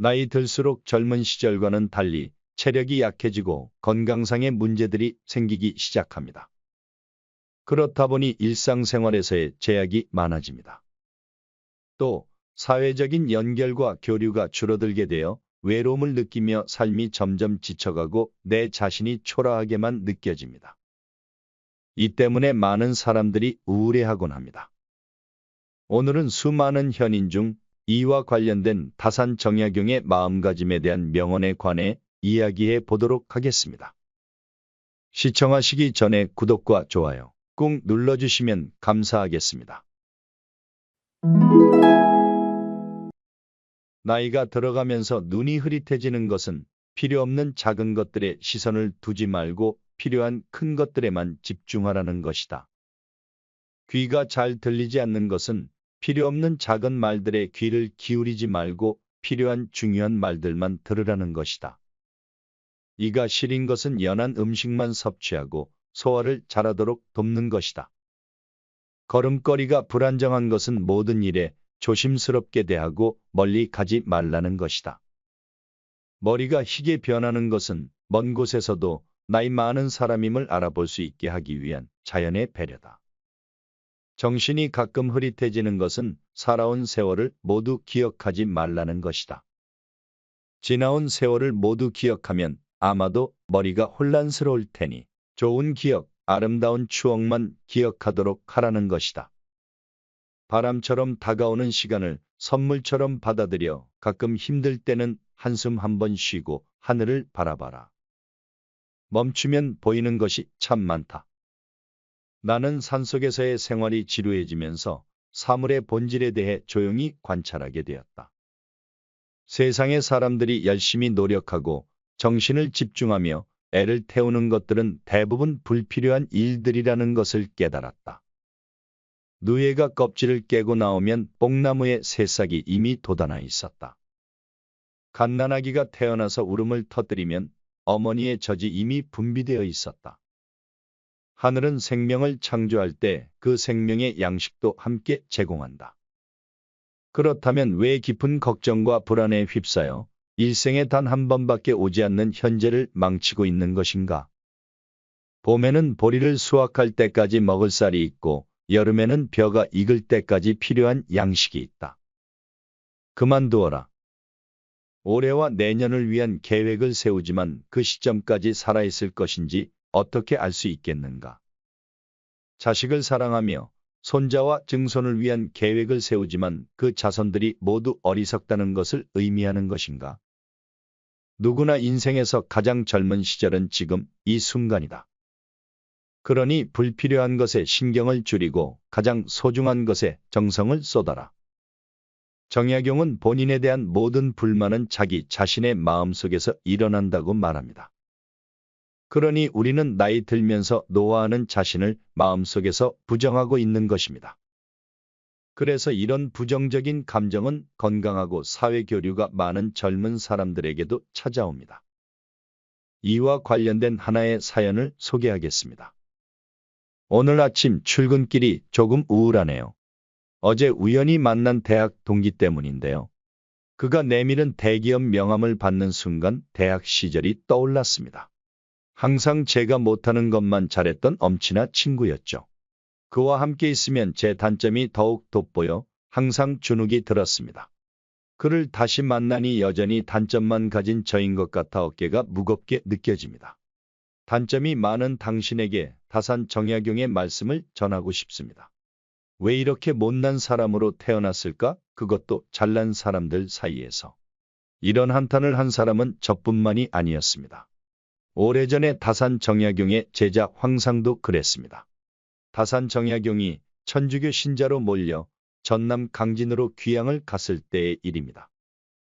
나이 들수록 젊은 시절과는 달리 체력이 약해지고 건강상의 문제들이 생기기 시작합니다. 그렇다 보니 일상생활에서의 제약이 많아집니다. 또 사회적인 연결과 교류가 줄어들게 되어 외로움을 느끼며 삶이 점점 지쳐가고 내 자신이 초라하게만 느껴집니다. 이 때문에 많은 사람들이 우울해하곤 합니다. 오늘은 수많은 현인 중 이와 관련된 다산정약용의 마음가짐에 대한 명언에 관해 이야기해 보도록 하겠습니다. 시청하시기 전에 구독과 좋아요 꾹 눌러주시면 감사하겠습니다. 나이가 들어가면서 눈이 흐릿해지는 것은 필요 없는 작은 것들에 시선을 두지 말고 필요한 큰 것들에만 집중하라는 것이다. 귀가 잘 들리지 않는 것은 필요 없는 작은 말들에 귀를 기울이지 말고 필요한 중요한 말들만 들으라는 것이다. 이가 시린 것은 연한 음식만 섭취하고 소화를 잘하도록 돕는 것이다. 걸음걸이가 불안정한 것은 모든 일에 조심스럽게 대하고 멀리 가지 말라는 것이다. 머리가 희게 변하는 것은 먼 곳에서도 나이 많은 사람임을 알아볼 수 있게 하기 위한 자연의 배려다. 정신이 가끔 흐릿해지는 것은 살아온 세월을 모두 기억하지 말라는 것이다. 지나온 세월을 모두 기억하면 아마도 머리가 혼란스러울 테니 좋은 기억, 아름다운 추억만 기억하도록 하라는 것이다. 바람처럼 다가오는 시간을 선물처럼 받아들여 가끔 힘들 때는 한숨 한번 쉬고 하늘을 바라봐라. 멈추면 보이는 것이 참 많다. 나는 산속에서의 생활이 지루해지면서 사물의 본질에 대해 조용히 관찰하게 되었다. 세상의 사람들이 열심히 노력하고 정신을 집중하며 애를 태우는 것들은 대부분 불필요한 일들이라는 것을 깨달았다. 누에가 껍질을 깨고 나오면 뽕나무의 새싹이 이미 돋아나 있었다. 갓난아기가 태어나서 울음을 터뜨리면 어머니의 젖이 이미 분비되어 있었다. 하늘은 생명을 창조할 때 그 생명의 양식도 함께 제공한다. 그렇다면 왜 깊은 걱정과 불안에 휩싸여 일생에 단 한 번밖에 오지 않는 현재를 망치고 있는 것인가? 봄에는 보리를 수확할 때까지 먹을 쌀이 있고 여름에는 벼가 익을 때까지 필요한 양식이 있다. 그만두어라. 올해와 내년을 위한 계획을 세우지만 그 시점까지 살아있을 것인지 어떻게 알 수 있겠는가? 자식을 사랑하며 손자와 증손을 위한 계획을 세우지만 그 자손들이 모두 어리석다는 것을 의미하는 것인가? 누구나 인생에서 가장 젊은 시절은 지금 이 순간이다. 그러니 불필요한 것에 신경을 줄이고 가장 소중한 것에 정성을 쏟아라. 정약용은 본인에 대한 모든 불만은 자기 자신의 마음속에서 일어난다고 말합니다. 그러니 우리는 나이 들면서 노화하는 자신을 마음속에서 부정하고 있는 것입니다. 그래서 이런 부정적인 감정은 건강하고 사회교류가 많은 젊은 사람들에게도 찾아옵니다. 이와 관련된 하나의 사연을 소개하겠습니다. 오늘 아침 출근길이 조금 우울하네요. 어제 우연히 만난 대학 동기 때문인데요. 그가 내밀은 대기업 명함을 받는 순간 대학 시절이 떠올랐습니다. 항상 제가 못하는 것만 잘했던 엄친아 친구였죠. 그와 함께 있으면 제 단점이 더욱 돋보여 항상 주눅이 들었습니다. 그를 다시 만나니 여전히 단점만 가진 저인 것 같아 어깨가 무겁게 느껴집니다. 단점이 많은 당신에게 다산정약용의 말씀을 전하고 싶습니다. 왜 이렇게 못난 사람으로 태어났을까? 그것도 잘난 사람들 사이에서. 이런 한탄을 한 사람은 저뿐만이 아니었습니다. 오래전에 다산정약용의 제자 황상도 그랬습니다. 다산정약용이 천주교 신자로 몰려 전남 강진으로 귀향을 갔을 때의 일입니다.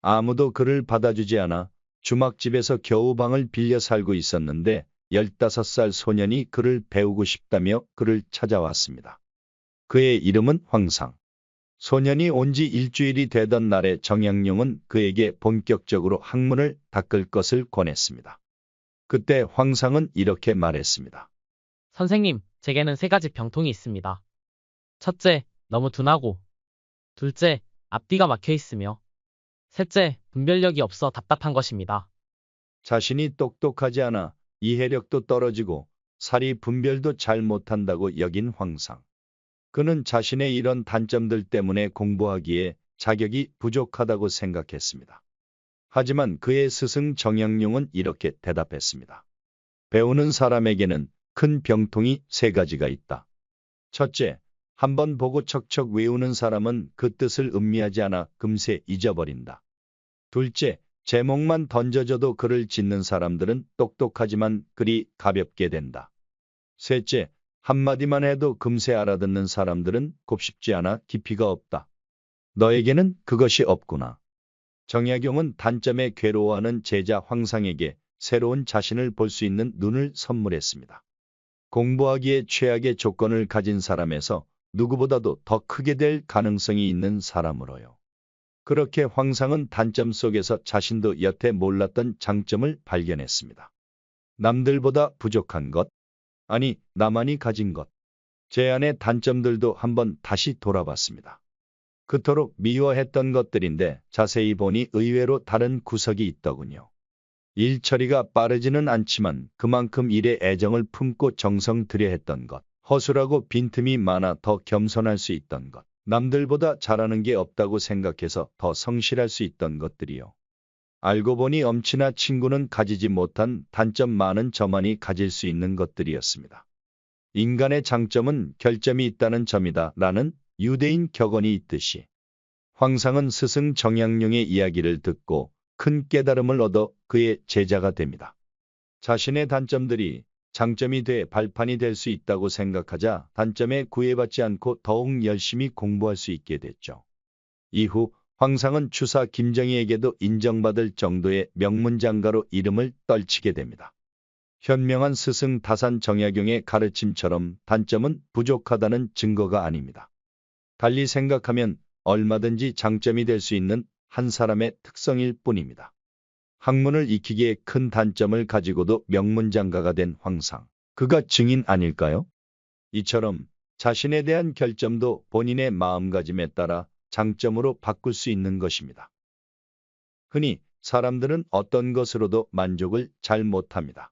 아무도 그를 받아주지 않아 주막집에서 겨우 방을 빌려 살고 있었는데 15살 소년이 그를 배우고 싶다며 그를 찾아왔습니다. 그의 이름은 황상. 소년이 온 지 일주일이 되던 날에 정약용은 그에게 본격적으로 학문을 닦을 것을 권했습니다. 그때 황상은 이렇게 말했습니다. 선생님, 제게는 3가지 병통이 있습니다. 첫째, 너무 둔하고. 둘째, 앞뒤가 막혀 있으며. 셋째, 분별력이 없어 답답한 것입니다. 자신이 똑똑하지 않아 이해력도 떨어지고 사리 분별도 잘 못한다고 여긴 황상. 그는 자신의 이런 단점들 때문에 공부하기에 자격이 부족하다고 생각했습니다. 하지만 그의 스승 정약용은 이렇게 대답했습니다. 배우는 사람에게는 큰 병통이 세 가지가 있다. 첫째, 한번 보고 척척 외우는 사람은 그 뜻을 음미하지 않아 금세 잊어버린다. 둘째, 제목만 던져줘도 글을 짓는 사람들은 똑똑하지만 글이 가볍게 된다. 셋째, 한마디만 해도 금세 알아듣는 사람들은 곱씹지 않아 깊이가 없다. 너에게는 그것이 없구나. 정약용은 단점에 괴로워하는 제자 황상에게 새로운 자신을 볼 수 있는 눈을 선물했습니다. 공부하기에 최악의 조건을 가진 사람에서 누구보다도 더 크게 될 가능성이 있는 사람으로요. 그렇게 황상은 단점 속에서 자신도 여태 몰랐던 장점을 발견했습니다. 남들보다 부족한 것, 아니 나만이 가진 것. 제 안의 단점들도 한번 다시 돌아봤습니다. 그토록 미워했던 것들인데 자세히 보니 의외로 다른 구석이 있더군요. 일 처리가 빠르지는 않지만 그만큼 일에 애정을 품고 정성 들여 했던 것, 허술하고 빈틈이 많아 더 겸손할 수 있던 것, 남들보다 잘하는 게 없다고 생각해서 더 성실할 수 있던 것들이요. 알고 보니 엄친아 친구는 가지지 못한 단점 많은 저만이 가질 수 있는 것들이었습니다. 인간의 장점은 결점이 있다는 점이다 라는 유대인 격언이 있듯이 황상은 스승 정약용의 이야기를 듣고 큰 깨달음을 얻어 그의 제자가 됩니다. 자신의 단점들이 장점이 돼 발판이 될 수 있다고 생각하자 단점에 구애받지 않고 더욱 열심히 공부할 수 있게 됐죠. 이후 황상은 추사 김정희에게도 인정받을 정도의 명문장가로 이름을 떨치게 됩니다. 현명한 스승 다산 정약용의 가르침처럼 단점은 부족하다는 증거가 아닙니다. 달리 생각하면 얼마든지 장점이 될 수 있는 한 사람의 특성일 뿐입니다. 학문을 익히기에 큰 단점을 가지고도 명문장가가 된 황상. 그가 증인 아닐까요? 이처럼 자신에 대한 결점도 본인의 마음가짐에 따라 장점으로 바꿀 수 있는 것입니다. 흔히 사람들은 어떤 것으로도 만족을 잘 못합니다.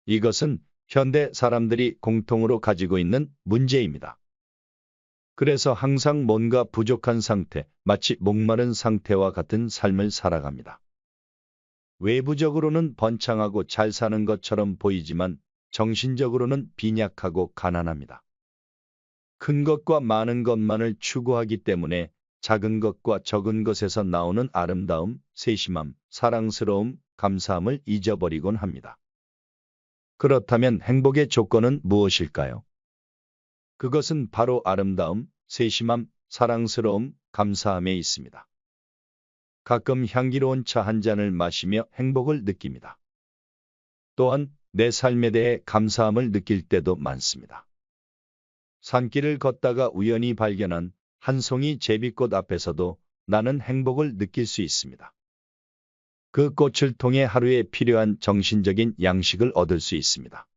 이것은 현대 사람들이 공통으로 가지고 있는 문제입니다. 그래서 항상 뭔가 부족한 상태, 마치 목마른 상태와 같은 삶을 살아갑니다. 외부적으로는 번창하고 잘 사는 것처럼 보이지만 정신적으로는 빈약하고 가난합니다. 큰 것과 많은 것만을 추구하기 때문에 작은 것과 적은 것에서 나오는 아름다움, 세심함, 사랑스러움, 감사함을 잊어버리곤 합니다. 그렇다면 행복의 조건은 무엇일까요? 그것은 바로 아름다움, 세심함, 사랑스러움, 감사함에 있습니다. 가끔 향기로운 차 한 잔을 마시며 행복을 느낍니다. 또한 내 삶에 대해 감사함을 느낄 때도 많습니다. 산길을 걷다가 우연히 발견한 한 송이 제비꽃 앞에서도 나는 행복을 느낄 수 있습니다. 그 꽃을 통해 하루에 필요한 정신적인 양식을 얻을 수 있습니다.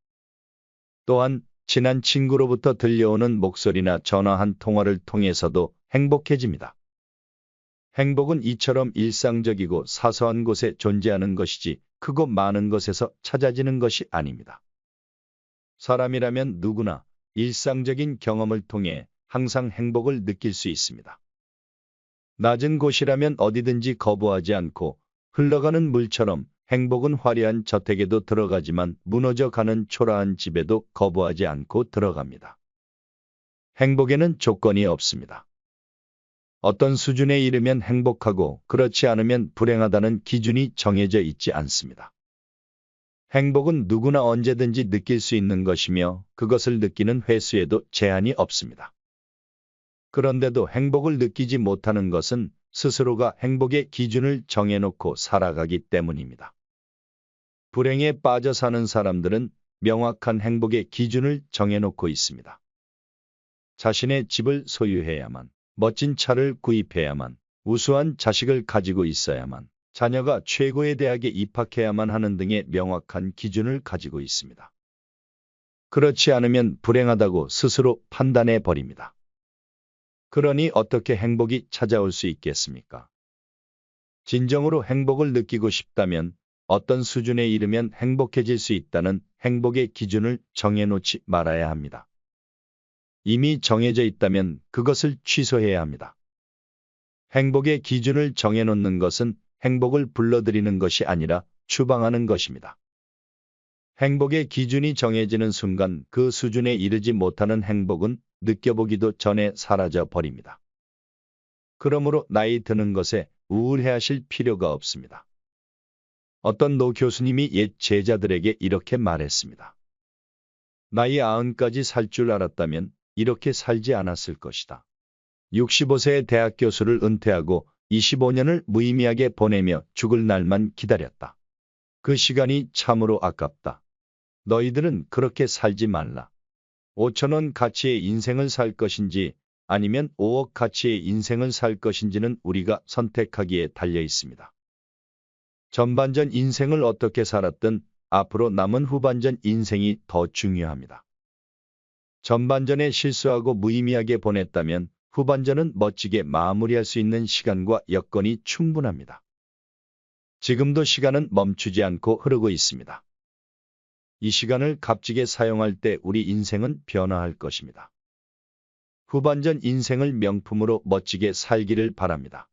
또한 친한 친구로부터 들려오는 목소리나 전화 한 통화를 통해서도 행복해집니다. 행복은 이처럼 일상적이고 사소한 곳에 존재하는 것이지 크고 많은 것에서 찾아지는 것이 아닙니다. 사람이라면 누구나 일상적인 경험을 통해 항상 행복을 느낄 수 있습니다. 낮은 곳이라면 어디든지 거부하지 않고 흘러가는 물처럼 행복은 화려한 저택에도 들어가지만 무너져가는 초라한 집에도 거부하지 않고 들어갑니다. 행복에는 조건이 없습니다. 어떤 수준에 이르면 행복하고 그렇지 않으면 불행하다는 기준이 정해져 있지 않습니다. 행복은 누구나 언제든지 느낄 수 있는 것이며 그것을 느끼는 횟수에도 제한이 없습니다. 그런데도 행복을 느끼지 못하는 것은 스스로가 행복의 기준을 정해놓고 살아가기 때문입니다. 불행에 빠져 사는 사람들은 명확한 행복의 기준을 정해놓고 있습니다. 자신의 집을 소유해야만, 멋진 차를 구입해야만, 우수한 자식을 가지고 있어야만, 자녀가 최고의 대학에 입학해야만 하는 등의 명확한 기준을 가지고 있습니다. 그렇지 않으면 불행하다고 스스로 판단해 버립니다. 그러니 어떻게 행복이 찾아올 수 있겠습니까? 진정으로 행복을 느끼고 싶다면 어떤 수준에 이르면 행복해질 수 있다는 행복의 기준을 정해놓지 말아야 합니다. 이미 정해져 있다면 그것을 취소해야 합니다. 행복의 기준을 정해놓는 것은 행복을 불러들이는 것이 아니라 추방하는 것입니다. 행복의 기준이 정해지는 순간 그 수준에 이르지 못하는 행복은 느껴보기도 전에 사라져 버립니다. 그러므로 나이 드는 것에 우울해하실 필요가 없습니다. 어떤 노 교수님이 옛 제자들에게 이렇게 말했습니다. 나이 90까지 살 줄 알았다면 이렇게 살지 않았을 것이다. 65세의 대학 교수를 은퇴하고 25년을 무의미하게 보내며 죽을 날만 기다렸다. 그 시간이 참으로 아깝다. 너희들은 그렇게 살지 말라. 5천원 가치의 인생을 살 것인지 아니면 5억 가치의 인생을 살 것인지는 우리가 선택하기에 달려 있습니다. 전반전 인생을 어떻게 살았든 앞으로 남은 후반전 인생이 더 중요합니다. 전반전에 실수하고 무의미하게 보냈다면 후반전은 멋지게 마무리할 수 있는 시간과 여건이 충분합니다. 지금도 시간은 멈추지 않고 흐르고 있습니다. 이 시간을 값지게 사용할 때 우리 인생은 변화할 것입니다. 후반전 인생을 명품으로 멋지게 살기를 바랍니다.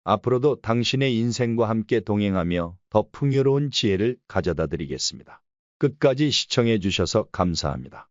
앞으로도 당신의 인생과 함께 동행하며 더 풍요로운 지혜를 가져다 드리겠습니다. 끝까지 시청해 주셔서 감사합니다.